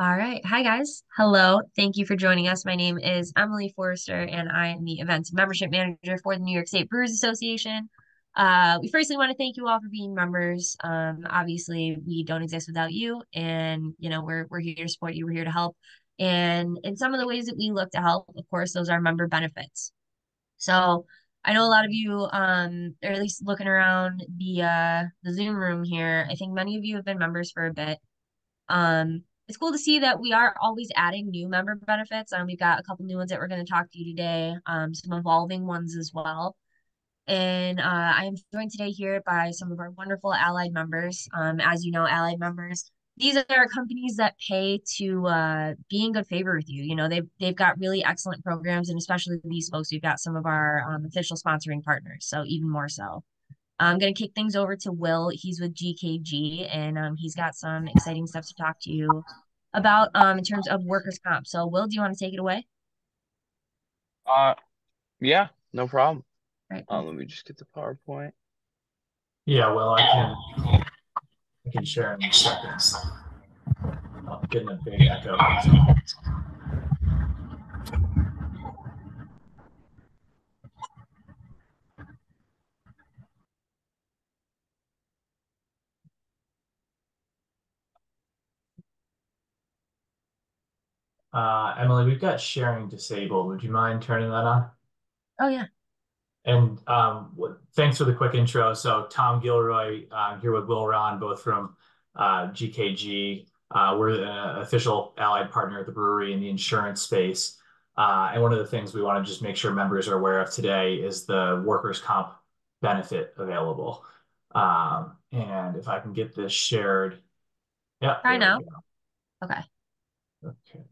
All right. Hi, guys. Hello. Thank you for joining us. My name is Emily Forrester, and I am the events and membership manager for the New York State Brewers Association. We firstly want to thank you all for being members. Obviously, we don't exist without you, and we're here to support you. We're here to help. And in some of the ways that we look to help, of course, those are member benefits. So I know a lot of you, or at least looking around the Zoom room here, I think many of you have been members for a bit. It's cool to see that we are always adding new member benefits. We've got a couple new ones that we're going to talk to you today, some evolving ones as well. And I am joined today here by some of our wonderful allied members. As you know, allied members, these are companies that pay to be in good favor with you. They've got really excellent programs, and especially these folks, we've got some of our official sponsoring partners, so even more so. I'm going to kick things over to Will. He's with GKG, and he's got some exciting stuff to talk to you about in terms of workers' comp. So, Will, do you want to take it away? Uh, yeah, no problem. All right, cool. Let me just get the PowerPoint. Yeah, well, I can share in seconds. I'm getting a big echo. Emily, we've got sharing disabled. Would you mind turning that on? Oh, yeah. And thanks for the quick intro. So Tom Gilroy here with Will Ron, both from GKG. We're an official allied partner at the brewery in the insurance space. And one of the things we want to just make sure members are aware of today is the workers' comp benefit available. And if I can get this shared, yeah, Try there we now. go. Okay. Okay.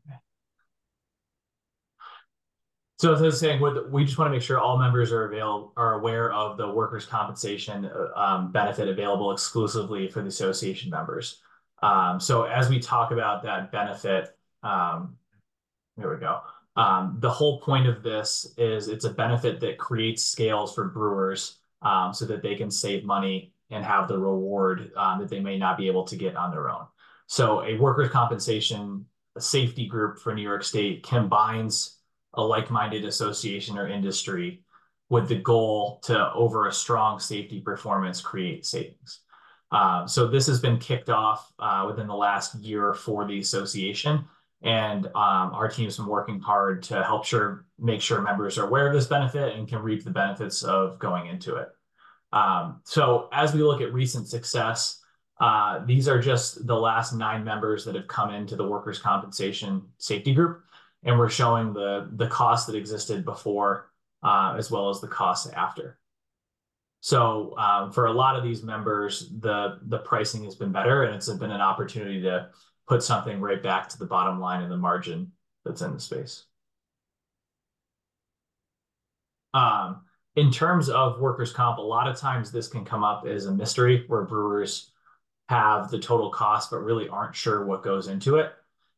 So as I was saying, we just want to make sure all members are aware of the workers' compensation benefit available exclusively for the association members. So as we talk about that benefit, there we go. The whole point of this is it's a benefit that creates scales for brewers so that they can save money and have the reward that they may not be able to get on their own. So a workers' compensation safety group for New York State combines a like-minded association or industry with the goal to, over a strong safety performance, create savings. So this has been kicked off within the last year for the association. And our team's been working hard to make sure members are aware of this benefit and can reap the benefits of going into it. So as we look at recent success, these are just the last 9 members that have come into the workers' compensation safety group. And we're showing the cost that existed before as well as the costs after. So for a lot of these members, the pricing has been better, and it's been an opportunity to put something right back to the bottom line and the margin that's in the space. In terms of workers' comp, a lot of times this can come up as a mystery where brewers have the total cost, but really aren't sure what goes into it.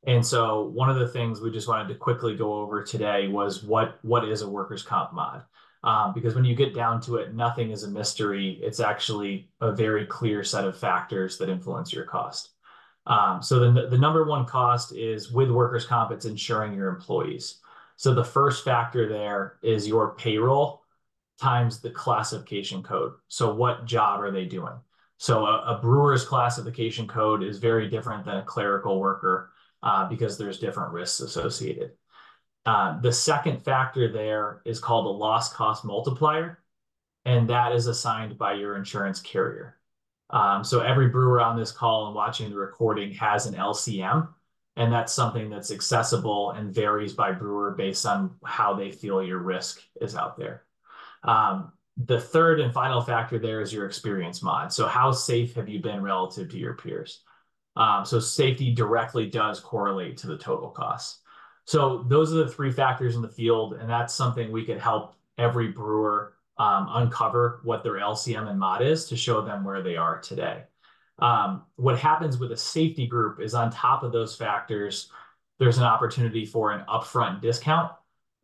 And so one of the things we just wanted to quickly go over today was what is a workers' comp mod? Because when you get down to it, nothing is a mystery. It's actually a very clear set of factors that influence your cost. So the number one cost is with workers' comp, it's insuring your employees. So the first factor there is your payroll times the classification code. So what job are they doing? So a brewer's classification code is very different than a clerical worker because there's different risks associated. The second factor there is called a loss cost multiplier, and that is assigned by your insurance carrier. So every brewer on this call and watching the recording has an LCM, and that's something that's accessible and varies by brewer based on how they feel your risk is out there. The third and final factor there is your experience mod. So how safe have you been relative to your peers? So safety directly does correlate to the total costs. So those are the 3 factors in the field, and that's something we could help every brewer uncover what their LCM and mod is to show them where they are today. What happens with a safety group is on top of those factors, there's an opportunity for an upfront discount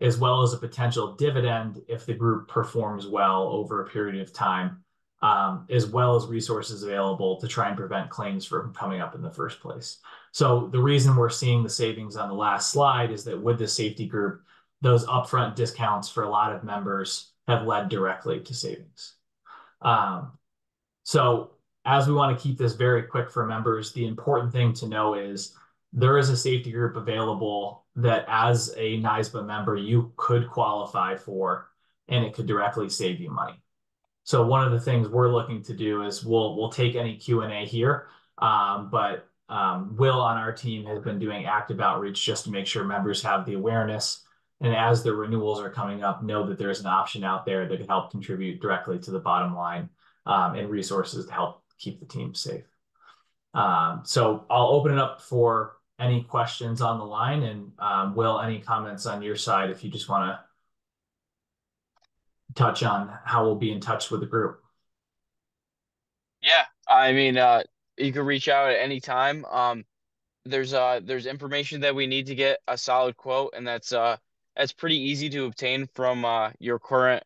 as well as a potential dividend if the group performs well over a period of time as well as resources available to try and prevent claims from coming up in the first place. So the reason we're seeing the savings on the last slide is that with the safety group, those upfront discounts for a lot of members have led directly to savings. So as we want to keep this very quick for members, the important thing to know is there is a safety group available that as a NYSBA member, you could qualify for, and it could directly save you money. So one of the things we're looking to do is we'll take any Q&A here, but Will on our team has been doing active outreach just to make sure members have the awareness. And as the renewals are coming up, know that there's an option out there that can help contribute directly to the bottom line and resources to help keep the team safe. So I'll open it up for any questions on the line, and Will, any comments on your side if you just want to touch on how we'll be in touch with the group. Yeah, I mean, you can reach out at any time. There's information that we need to get a solid quote, and that's pretty easy to obtain from uh your current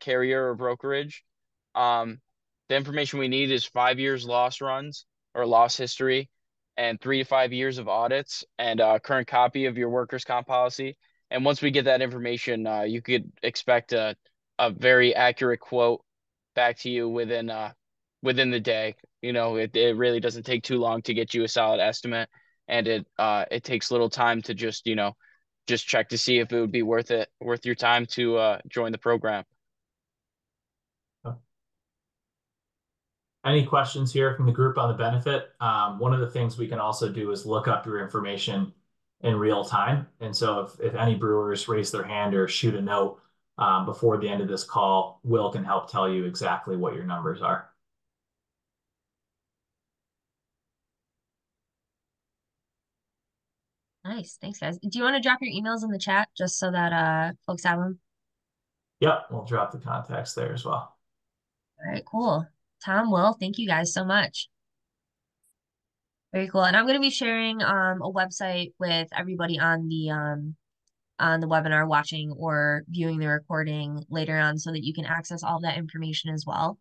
carrier or brokerage. Um, the information we need is 5 years loss runs or loss history, and 3 to 5 years of audits, and a current copy of your workers' comp policy. And once we get that information, you could expect a very accurate quote back to you within the day. It really doesn't take too long to get you a solid estimate, and it takes little time to just check to see if it would be worth your time to join the program. Any questions here from the group on the benefit? One of the things we can also do is look up your information in real time. And so if any brewers raise their hand or shoot a note before the end of this call, Will can help tell you exactly what your numbers are. Nice. Thanks, guys. Do you want to drop your emails in the chat just so that folks have them? Yep, we'll drop the contacts there as well. All right, cool. Tom, Will, thank you guys so much. Very cool. And I'm going to be sharing a website with everybody on the webinar watching or viewing the recording later on so that you can access all of that information as well.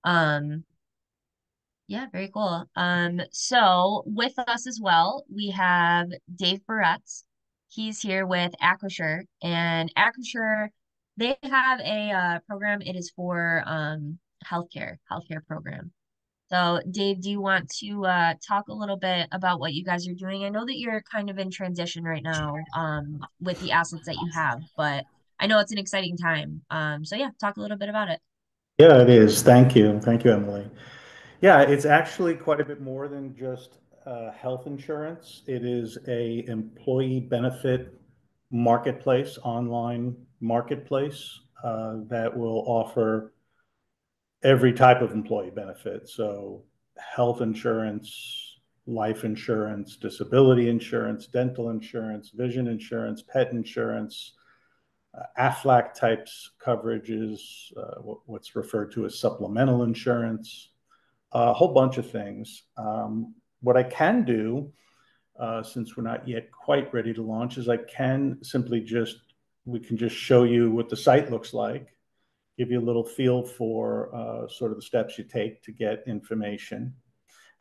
Um, yeah, very cool. So with us as well, we have Dave Barretts. He's here with Acrisure, and Acrisure, they have a program. It is for healthcare program. So, Dave, do you want to talk a little bit about what you guys are doing? I know that you're kind of in transition right now with the assets that you have, but I know it's an exciting time. So yeah, talk a little bit about it. Yeah, it is. Thank you. Thank you, Emily. Yeah, it's actually quite a bit more than just health insurance. It is a employee benefit marketplace, online marketplace that will offer every type of employee benefit. So health insurance, life insurance, disability insurance, dental insurance, vision insurance, pet insurance, AFLAC types coverages, what's referred to as supplemental insurance, a whole bunch of things. What I can do, since we're not yet quite ready to launch, is we can just show you what the site looks like, give you a little feel for sort of the steps you take to get information,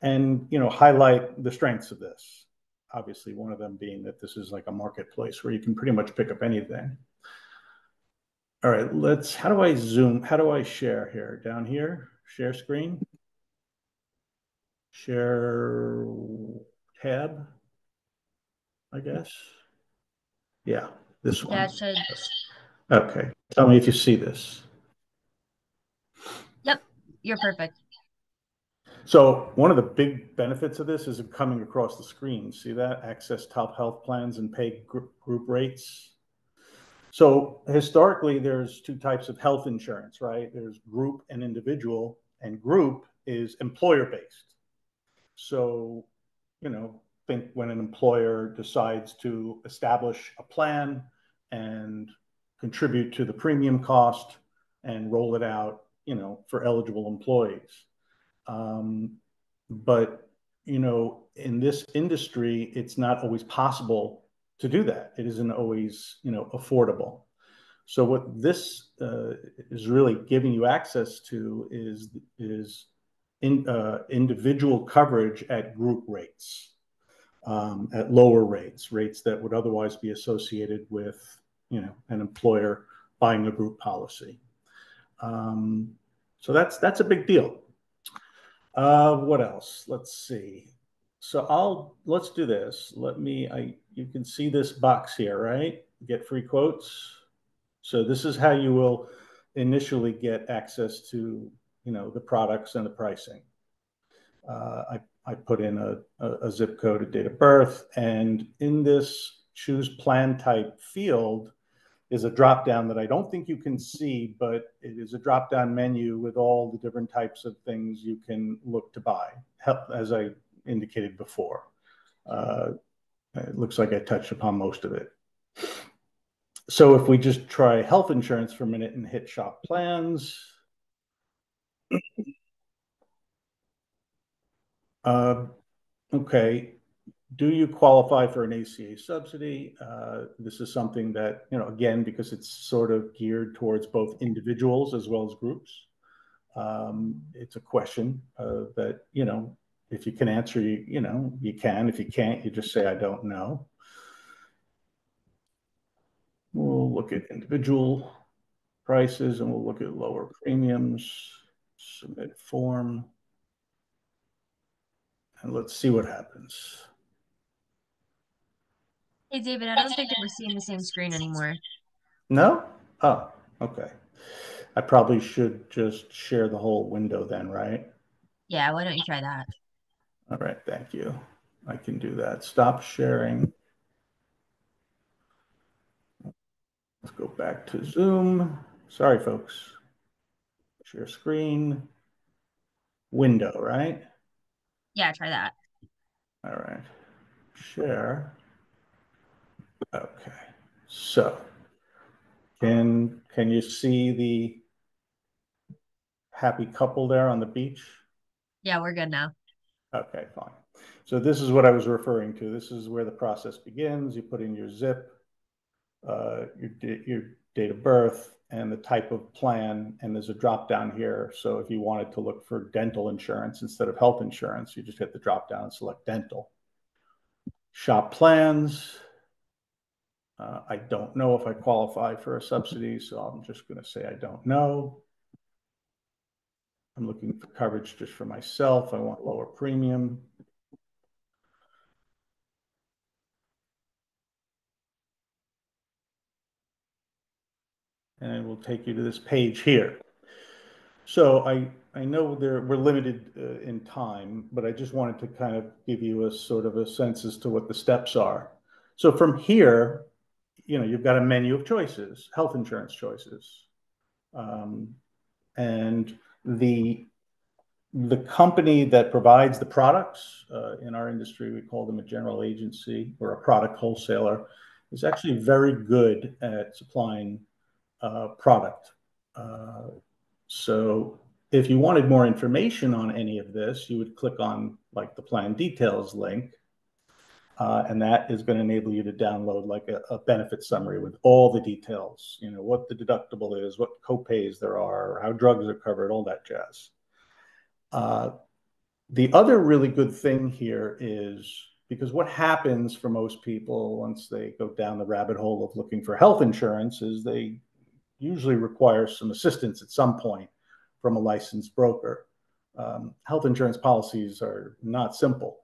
and highlight the strengths of this. Obviously, one of them being that this is like a marketplace where you can pretty much pick up anything. All right, how do I zoom? How do I share here? Down here, share screen, share tab, I guess. Yeah, this Yeah, one. it should. Okay, tell me if you see this. Yep, you're perfect. So one of the big benefits of this is coming across the screen. See that? Access top health plans and pay group rates. So historically, there's two types of health insurance, right? There's group and individual, and group is employer-based. So, think when an employer decides to establish a plan and contribute to the premium cost and roll it out, for eligible employees. But, in this industry, it's not always possible to do that. It isn't always, affordable. So what this is really giving you access to is individual coverage at group rates, at lower rates, rates that would otherwise be associated with, an employer buying a group policy. So that's a big deal. What else? Let's see. So let's do this. You can see this box here, right? Get free quotes. So this is how you will initially get access to, the products and the pricing. I put in a zip code, a date of birth, and in this choose plan type field is a drop down that I don't think you can see, but it is a drop down menu with all the different types of things you can look to buy, as I indicated before. It looks like I touched upon most of it. So if we just try health insurance for a minute and hit shop plans, okay, do you qualify for an ACA subsidy? This is something that, again, because it's sort of geared towards both individuals as well as groups. It's a question that, if you can answer, you can. If you can't, you just say, I don't know. We'll look at individual prices and we'll look at lower premiums, submit form, and let's see what happens. Hey, David, I don't think that we're seeing the same screen anymore. No? Oh, okay. I probably should just share the whole window then, right? Yeah, why don't you try that? All right, thank you. I can do that. Stop sharing. Let's go back to Zoom. Sorry, folks. Share screen. Window, right? Yeah, try that. All right. Share. Okay. So, can you see the happy couple there on the beach? Yeah, we're good now. Okay, fine. So this is what I was referring to. This is where the process begins. You put in your zip, your date of birth, and the type of plan, and there's a drop down here. So if you wanted to look for dental insurance instead of health insurance, you just hit the drop down and select dental. Shop plans. I don't know if I qualify for a subsidy, so I'm just going to say I don't know. I'm looking for coverage just for myself. I want lower premium. And it will take you to this page here. So I know we're limited in time, but I just wanted to kind of give you a sort of a sense as to what the steps are. So from here, you've got a menu of choices, health insurance choices. And the company that provides the products, in our industry, we call them a general agency or a product wholesaler, is actually very good at supplying product. So if you wanted more information on any of this, you would click on like the plan details link. And that is going to enable you to download like a benefit summary with all the details, what the deductible is, what copays there are, how drugs are covered, all that jazz. The other really good thing here is because what happens for most people once they go down the rabbit hole of looking for health insurance is they usually require some assistance at some point from a licensed broker. Health insurance policies are not simple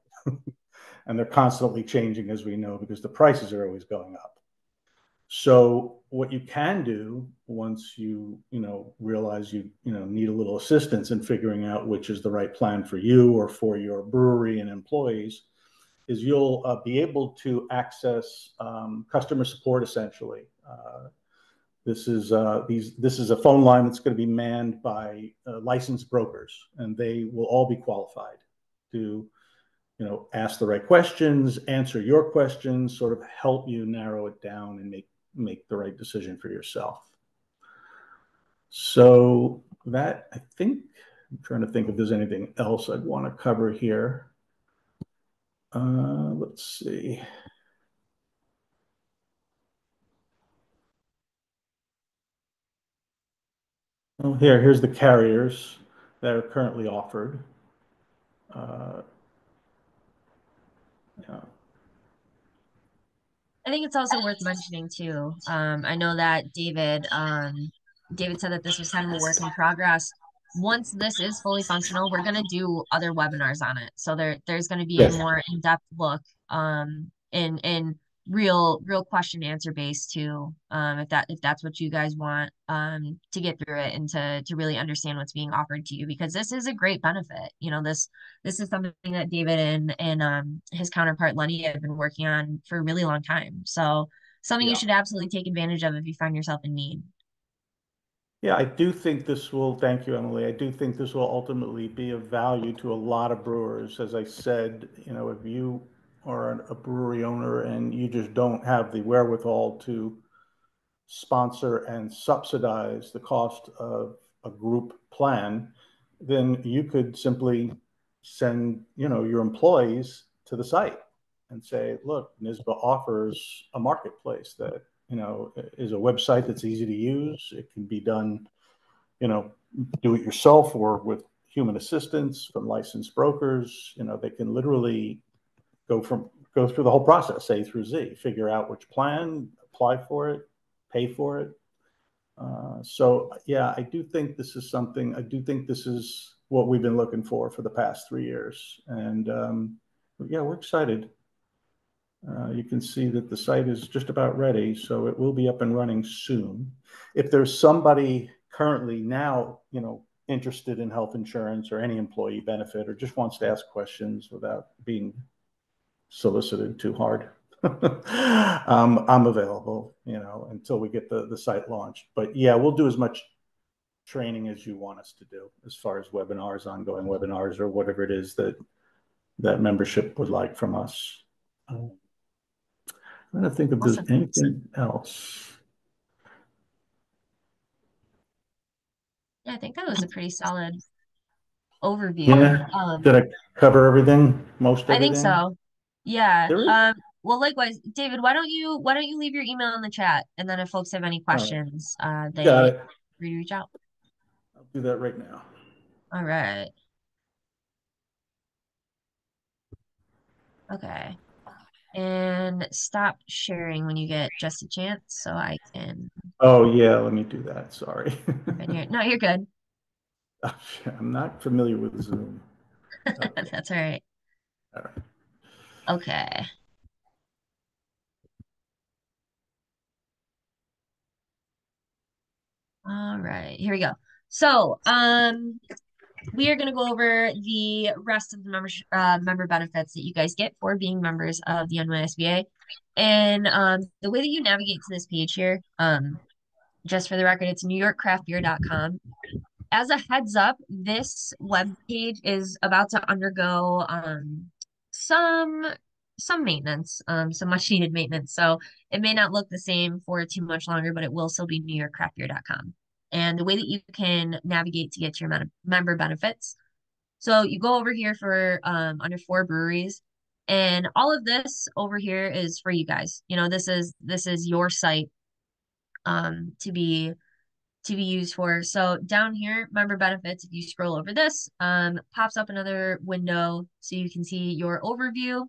and they're constantly changing, as we know, because the prices are always going up. So what you can do once you realize you need a little assistance in figuring out which is the right plan for you or for your brewery and employees is you'll be able to access customer support essentially. This is a phone line that's going to be manned by licensed brokers, and they will all be qualified to ask the right questions, answer your questions, sort of help you narrow it down and make the right decision for yourself. So that, I think, I'm trying to think if there's anything else I'd want to cover here. Let's see. Well, here's the carriers that are currently offered. Uh, yeah. I think it's also worth mentioning too. I know that David said that this was kind of a work in progress. Once this is fully functional, we're gonna do other webinars on it. So there's gonna be a Yes. more in-depth look in real question answer based too. If that's what you guys want to get through it and to really understand what's being offered to you, because this is a great benefit. You know, this is something that David and his counterpart Lenny have been working on for a really long time. So something you Yeah. should absolutely take advantage of if you find yourself in need. Yeah, I do think this will, thank you, Emily. I do think this will ultimately be of value to a lot of brewers. As I said, if you are a brewery owner and you just don't have the wherewithal to sponsor and subsidize the cost of a group plan, then you could simply send, your employees to the site and say, look, NISBA offers a marketplace that, is a website that's easy to use. It can be done, you know, do it yourself or with human assistance from licensed brokers. They can literally go through the whole process, A through Z, figure out which plan, apply for it, pay for it. So yeah, I do think this is something. I do think this is what we've been looking for the past 3 years, and yeah, we're excited. You can see that the site is just about ready, so it will be up and running soon. If there's somebody currently now, interested in health insurance or any employee benefit, or just wants to ask questions without being solicited too hard, I'm available, until we get the site launched. But yeah, we'll do as much training as you want us to do as far as webinars, ongoing webinars, or whatever it is that membership would like from us. I'm trying to think if there's Awesome. anything else. Yeah, I think that was a pretty solid overview. Yeah. Did I cover everything? Most I think everything? so. Yeah. There is. Well, likewise, David, why don't you leave your email in the chat, and then if folks have any All right. questions, Got they it. free to reach out. I'll do that right now. All right. Okay. And stop sharing when you get just a chance so I can Oh, yeah. Let me do that. Sorry. jump in here. No, you're good. I'm not familiar with Zoom. Okay. That's all right. All right. Okay. All right. Here we go. So, we are going to go over the rest of the member benefits that you guys get for being members of the NYSBA. And the way that you navigate to this page here, just for the record, it's newyorkcraftbeer.com. As a heads up, this web page is about to undergo some some maintenance, some much needed maintenance. So it may not look the same for too much longer, but it will still be newyorkcraftbeer.com. And the way that you can navigate to get to your member benefits. So you go over here for under four breweries, and all of this over here is for you guys. You know, this is your site to be used for. So down here, member benefits, if you scroll over this, pops up another window so you can see your overview,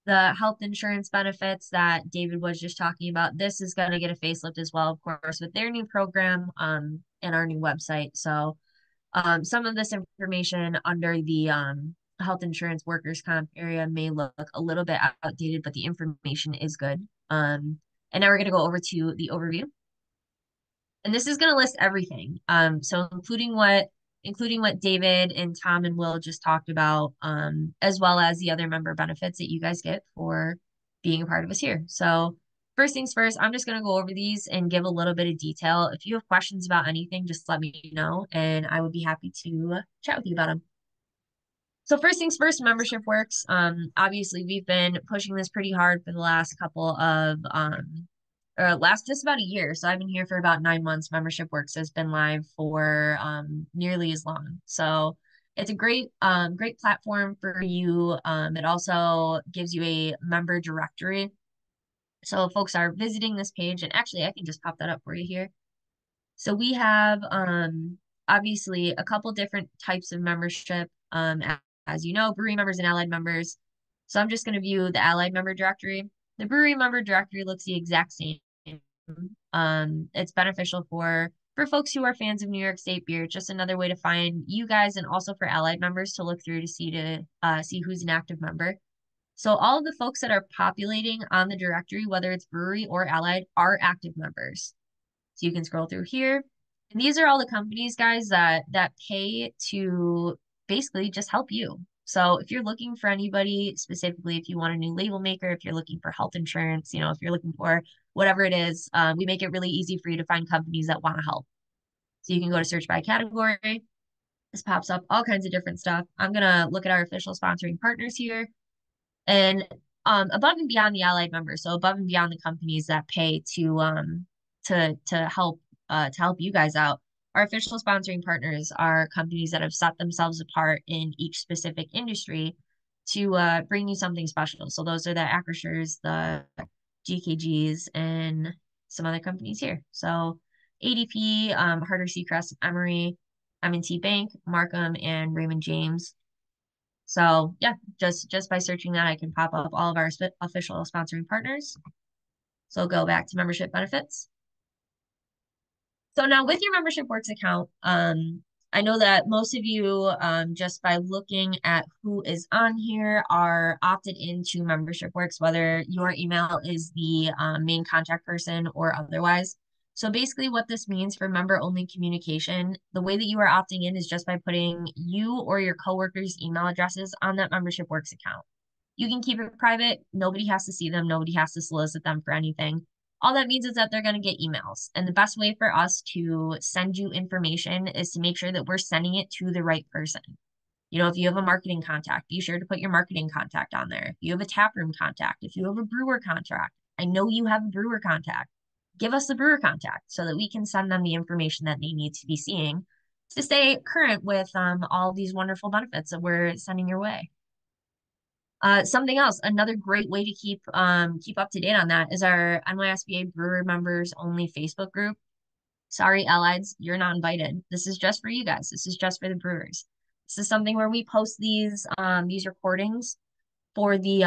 the health insurance benefits that David was just talking about. This is going to get a facelift as well, of course, with their new program and our new website. So some of this information under the health insurance workers comp area may look a little bit outdated, but the information is good. And now we're going to go over to the overview. And this is going to list everything. So including what David and Tom and Will just talked about, as well as the other member benefits that you guys get for being a part of us here. So first things first, I'm just going to go over these and give a little bit of detail. If you have questions about anything, just let me know, and I would be happy to chat with you about them. So first things first, membership works. Obviously we've been pushing this pretty hard for the last couple of or last just about a year. So I've been here for about 9 months. Membership Works has been live for nearly as long. So it's a great platform for you. It also gives you a member directory. So if folks are visiting this page, and actually I can just pop that up for you here. So we have obviously a couple different types of membership. As you know, brewery members and allied members. So I'm just going to view the allied member directory. The brewery member directory looks the exact same. It's beneficial for folks who are fans of New York State beer. It's just another way to find you guys and also for allied members to look through to see who's an active member. So all of the folks that are populating on the directory, whether it's brewery or allied, are active members. So you can scroll through here. And these are all the companies, guys, that pay to basically just help you. So if you're looking for anybody specifically, if you want a new label maker, if you're looking for health insurance, if you're looking for whatever it is, we make it really easy for you to find companies that want to help. So you can go to search by category. This pops up all kinds of different stuff. I'm gonna look at our official sponsoring partners here. And above and beyond the allied members, so above and beyond the companies that pay to help you guys out, our official sponsoring partners are companies that have set themselves apart in each specific industry to bring you something special. So those are the Acrisures, the GKGs, and some other companies here. So ADP, Harder Seacrest, Emory, M&T Bank, Markham, and Raymond James. So yeah, just by searching that, I can pop up all of our official sponsoring partners. So go back to membership benefits. So now with your membership works account, I know that most of you, just by looking at who is on here, are opted into membership works, whether your email is the main contact person or otherwise. So basically what this means for member only communication, the way that you are opting in is just by putting you or your coworkers' email addresses on that membership works account. You can keep it private. Nobody has to see them. Nobody has to solicit them for anything. All that means is that they're going to get emails. And the best way for us to send you information is to make sure that we're sending it to the right person. If you have a marketing contact, be sure to put your marketing contact on there. If you have a taproom contact, if you have a brewer contact, I know you have a brewer contact, give us the brewer contact so that we can send them the information that they need to be seeing to stay current with all these wonderful benefits that we're sending your way. Something else, another great way to keep up to date on that is our NYSBA Brewer Members Only Facebook group. Sorry, allies, you're not invited. This is just for you guys. This is just for the brewers. This is something where we post these recordings for the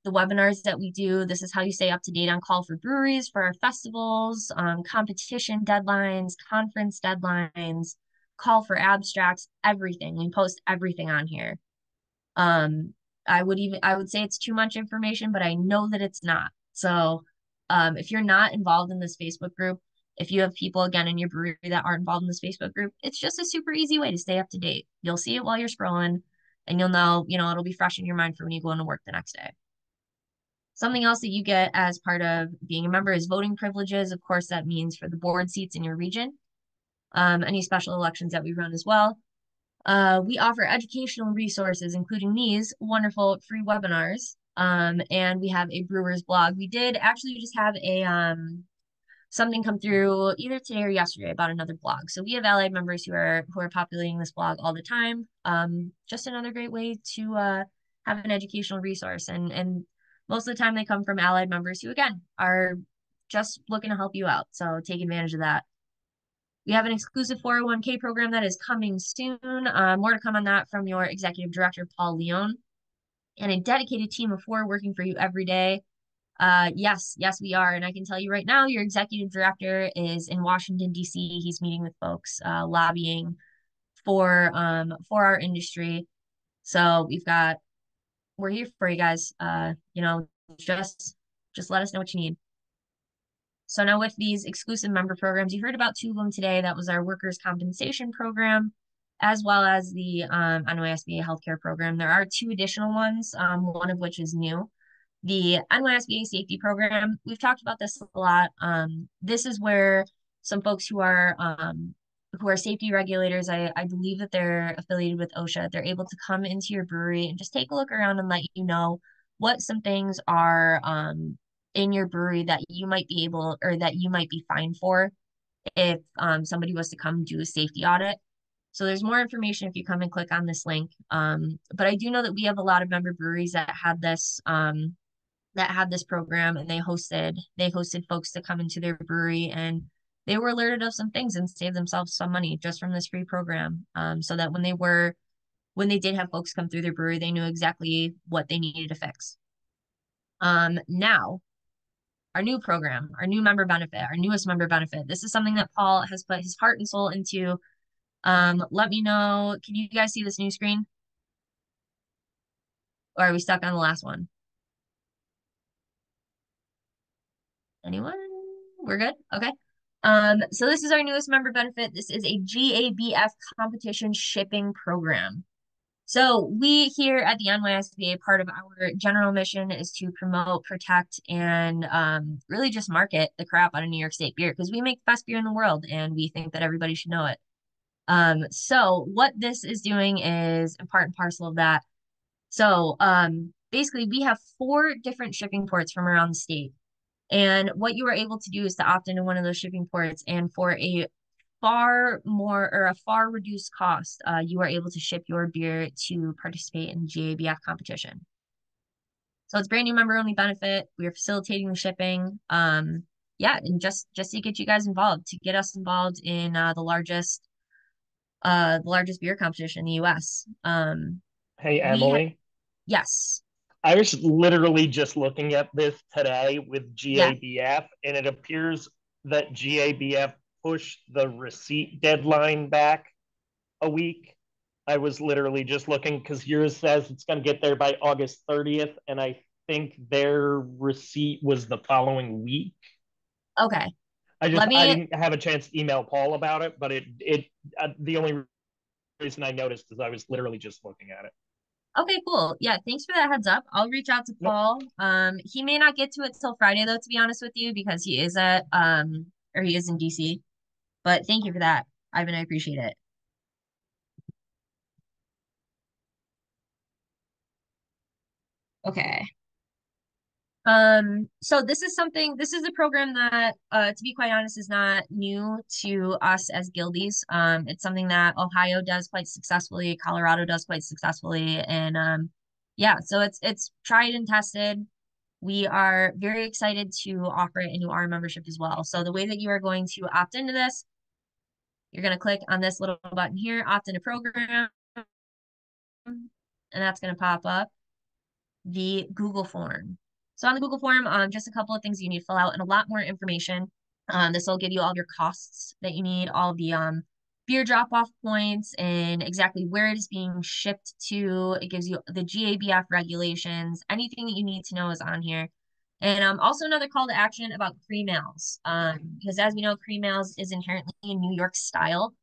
webinars that we do. This is how you stay up to date on call for breweries, for our festivals, competition deadlines, conference deadlines, call for abstracts, everything. We post everything on here. I would say it's too much information, but I know that it's not. So, if you're not involved in this Facebook group, if you have people again in your brewery that aren't involved in this Facebook group, it's just a super easy way to stay up to date. You'll see it while you're scrolling and you'll know, it'll be fresh in your mind for when you go into work the next day. Something else that you get as part of being a member is voting privileges. Of course, that means for the board seats in your region, any special elections that we run as well. We offer educational resources, including these wonderful free webinars. And we have a brewer's blog. We did actually just have something come through either today or yesterday about another blog. So we have allied members who are populating this blog all the time. Just another great way to have an educational resource. And most of the time they come from allied members who again are just looking to help you out. So take advantage of that. We have an exclusive 401k program that is coming soon. More to come on that from your executive director, Paul Leone, and a dedicated team of 4 working for you every day. Yes, we are. And I can tell you right now, your executive director is in Washington, D.C. He's meeting with folks, lobbying for our industry. So we're here for you guys. Just let us know what you need. So now with these exclusive member programs, you heard about 2 of them today. That was our workers' compensation program, as well as the NYSBA healthcare program. There are 2 additional ones, one of which is new. The NYSBA safety program, we've talked about this a lot. This is where some folks who are safety regulators, I believe that they're affiliated with OSHA, they're able to come into your brewery and just take a look around and let you know what some things are in your brewery that you might be able or that you might be fined for if somebody was to come do a safety audit. So there's more information if you come and click on this link. But I do know that we have a lot of member breweries that had this program, and they hosted folks to come into their brewery, and they were alerted of some things and saved themselves some money just from this free program. So that when they did have folks come through their brewery, they knew exactly what they needed to fix. Now our new program, our new member benefit, our newest member benefit. This is something that Paul has put his heart and soul into. Let me know. Can you guys see this new screen? Or are we stuck on the last one? Anyone? We're good? Okay. So this is our newest member benefit. This is a GABF competition shipping program. So we here at the NYSBA, part of our general mission is to promote, protect, and really just market the crap out of New York State beer because we make the best beer in the world and we think that everybody should know it. So what this is doing is a part and parcel of that. So basically we have 4 different shipping ports from around the state. And what you are able to do is to opt into one of those shipping ports, and for a far reduced cost, you are able to ship your beer to participate in the GABF competition. So it's brand new member only benefit. We are facilitating the shipping. Yeah, and just to get you guys involved, to get us involved in the largest beer competition in the US. Hey, We have Emily. yes, I was literally just looking at this today with yeah, GABF, and it appears that GABF pushed the receipt deadline back a week. I was literally just looking because yours says it's going to get there by August 30th, and I think their receipt was the following week. okay. I Let I me didn't have a chance to email Paul about it, but it the only reason I noticed is I was literally just looking at it. Okay, cool. Yeah, thanks for that heads up. I'll reach out to Nope. Paul. He may not get to it till Friday though, to be honest with you, because he is or he is in DC. But thank you for that, Ivan. I appreciate it. Okay. So this is a program that, to be quite honest, is not new to us as guildies. It's something that Ohio does quite successfully, Colorado does quite successfully, and yeah, so it's tried and tested. We are very excited to offer it into our membership as well. So the way that you are going to opt into this, you're going to click on this little button here, opt into program, and that's going to pop up the Google form. So on the Google form, just a couple of things you need to fill out and a lot more information. This will give you all your costs that you need, all the beer drop-off points and exactly where it is being shipped to. It gives you the GABF regulations. Anything that you need to know is on here. And also another call to action about pre-mails. Because as we know, pre-mails is inherently a New York style.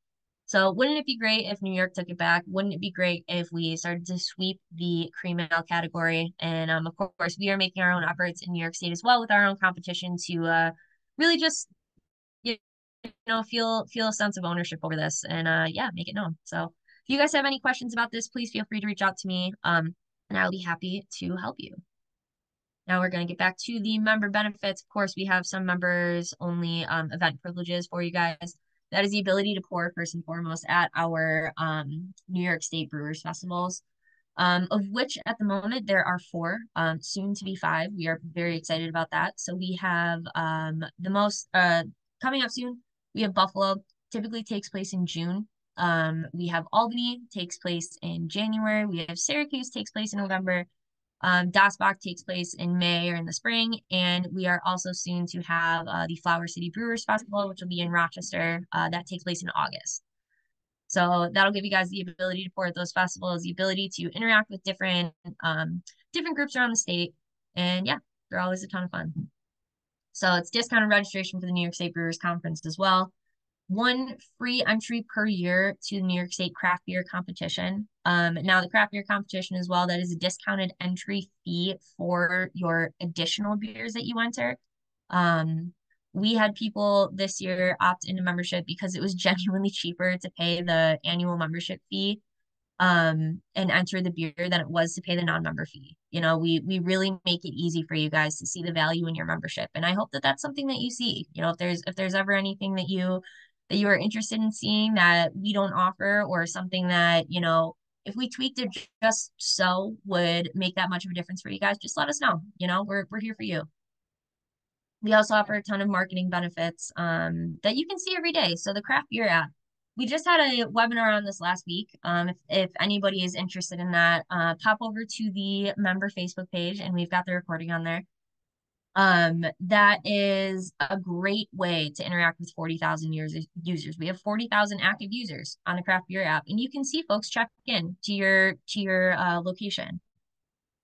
So wouldn't it be great if New York took it back? Wouldn't it be great if we started to sweep the cream ale category? And of course, we are making our own efforts in New York State as well with our own competition to really just you feel a sense of ownership over this and yeah, make it known. So if you guys have any questions about this, please feel free to reach out to me. And I'll be happy to help you. Now we're going to get back to the member benefits. Of course, we have some members only event privileges for you guys. That is the ability to pour first and foremost at our New York State Brewers Festivals, of which at the moment there are 4, soon to be 5. We are very excited about that. So we have the most coming up soon. We have Buffalo, typically takes place in June. We have Albany, takes place in January. We have Syracuse, takes place in November. Das Bock takes place in May or in the spring, and we are also soon to have the Flower City Brewers Festival, which will be in Rochester. That takes place in August. So that'll give you guys the ability to pour at those festivals, the ability to interact with different groups around the state, and yeah, they're always a ton of fun. So it's discounted registration for the New York State Brewers Conference as well. 1 free entry per year to the New York State craft beer competition. Now the craft beer competition as well, that is a discounted entry fee for your additional beers that you enter. We had people this year opt into membership because it was genuinely cheaper to pay the annual membership fee and enter the beer than it was to pay the non-member fee. We really make it easy for you guys to see the value in your membership, and I hope that that's something that you see. If there's ever anything that you are interested in seeing that we don't offer, or something that if we tweaked it just so would make that much of a difference for you guys, just let us know. We're here for you. We also offer a ton of marketing benefits that you can see every day. So the craft beer app, we just had a webinar on this last week. If anybody is interested in that, pop over to the member Facebook page and we've got the recording on there. That is a great way to interact with 40,000 users. We have 40,000 active users on the craft beer app, and you can see folks check in to your location.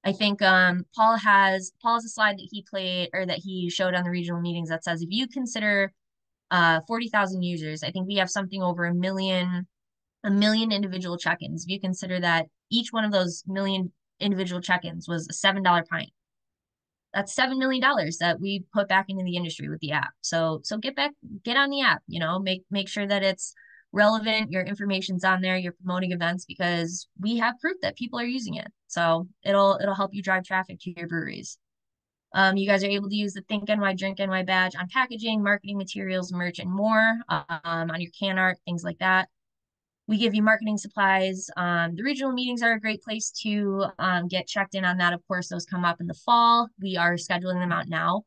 I think Paul has a slide that he played or that he showed on the regional meetings that says if you consider 40,000 users, I think we have something over a million individual check-ins. If you consider that each one of those million individual check-ins was a $7 pint, that's $7 million that we put back into the industry with the app. So get on the app, make sure that it's relevant, your information's on there, you're promoting events because we have proof that people are using it. So it'll help you drive traffic to your breweries. You guys are able to use the Think NY, Drink NY badge on packaging, marketing materials, merch, and more, on your can art, things like that. We give you marketing supplies. The regional meetings are a great place to get checked in on that. Of course, those come up in the fall. We are scheduling them out now.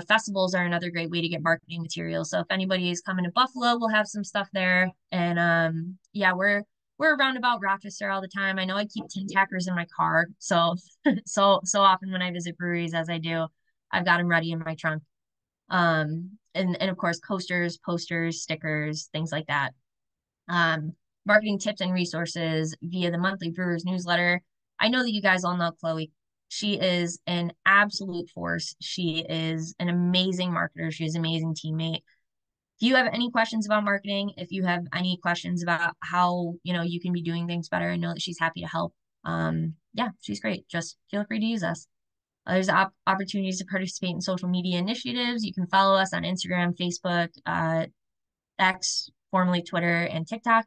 Festivals are another great way to get marketing materials. So if anybody is coming to Buffalo, we'll have some stuff there. And yeah, we're around about Rochester all the time. I know I keep tin tackers in my car, so so often when I visit breweries, as I do, I've got them ready in my trunk. And of course, coasters, posters, stickers, things like that. Marketing tips and resources via the monthly Brewers newsletter. I know that you guys all know Chloe. She is an absolute force. She is an amazing marketer. She is an amazing teammate. If you have any questions about marketing, if you have any questions about how, you can be doing things better, I know that she's happy to help. Yeah, she's great. Just feel free to use us. There's opportunities to participate in social media initiatives. You can follow us on Instagram, Facebook, X, formerly Twitter, and TikTok.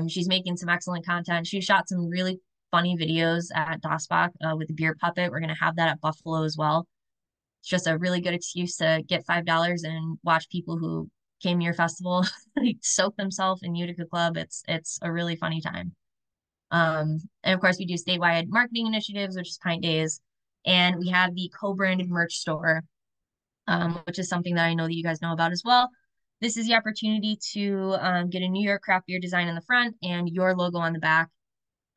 She's making some excellent content. She shot some really funny videos at Dossbach with the beer puppet. We're going to have that at Buffalo as well. It's just a really good excuse to get $5 and watch people who came to your festival like, soak themselves in Utica Club. It's a really funny time. And of course, we do statewide marketing initiatives, which is Pint Days, and we have the co-branded merch store, which is something that I know that you guys know about as well. This is the opportunity to get a New York craft beer design in the front and your logo on the back.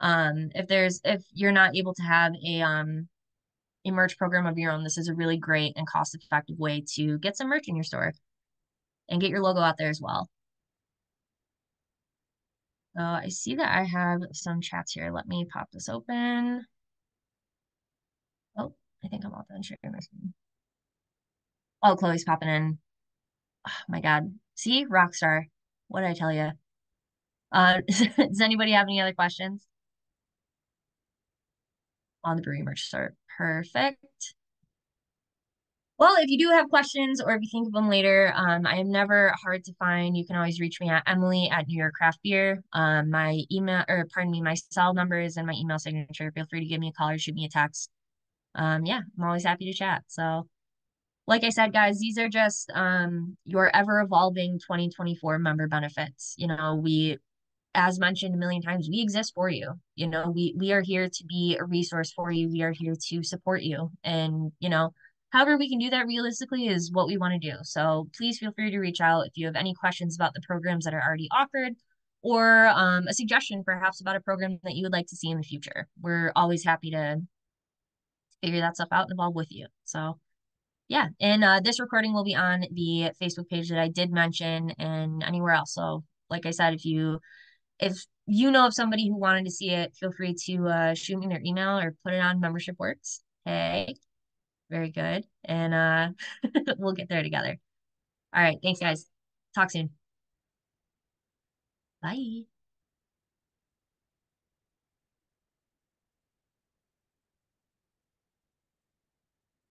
If you're not able to have a merch program of your own, this is a really great and cost-effective way to get some merch in your store and get your logo out there as well. I see that I have some chats here. Let me pop this open. Oh, I think I'm all done sharing my screen. Oh, Chloe's popping in. Oh my God. See, Rockstar. What did I tell you? Does anybody have any other questions on the brewery merch store? Perfect. Well, if you do have questions or if you think of them later, I am never hard to find. You can always reach me at Emily at New York Craft Beer. My email, or pardon me, my cell number is in my email signature. Feel free to give me a call or shoot me a text. Yeah, I'm always happy to chat. So, like I said, guys, these are just your ever evolving 2024 member benefits. We, as mentioned a million times, we exist for you. We are here to be a resource for you. We are here to support you. And, however we can do that realistically is what we want to do. So please feel free to reach out if you have any questions about the programs that are already offered or a suggestion perhaps about a program that you would like to see in the future. We're always happy to figure that stuff out and evolve with you. So yeah, and this recording will be on the Facebook page that I did mention and anywhere else. So like I said, if you know of somebody who wanted to see it, feel free to shoot me their email or put it on Membership Works. Hey, very good. And we'll get there together. All right. Thanks, guys. Talk soon. Bye.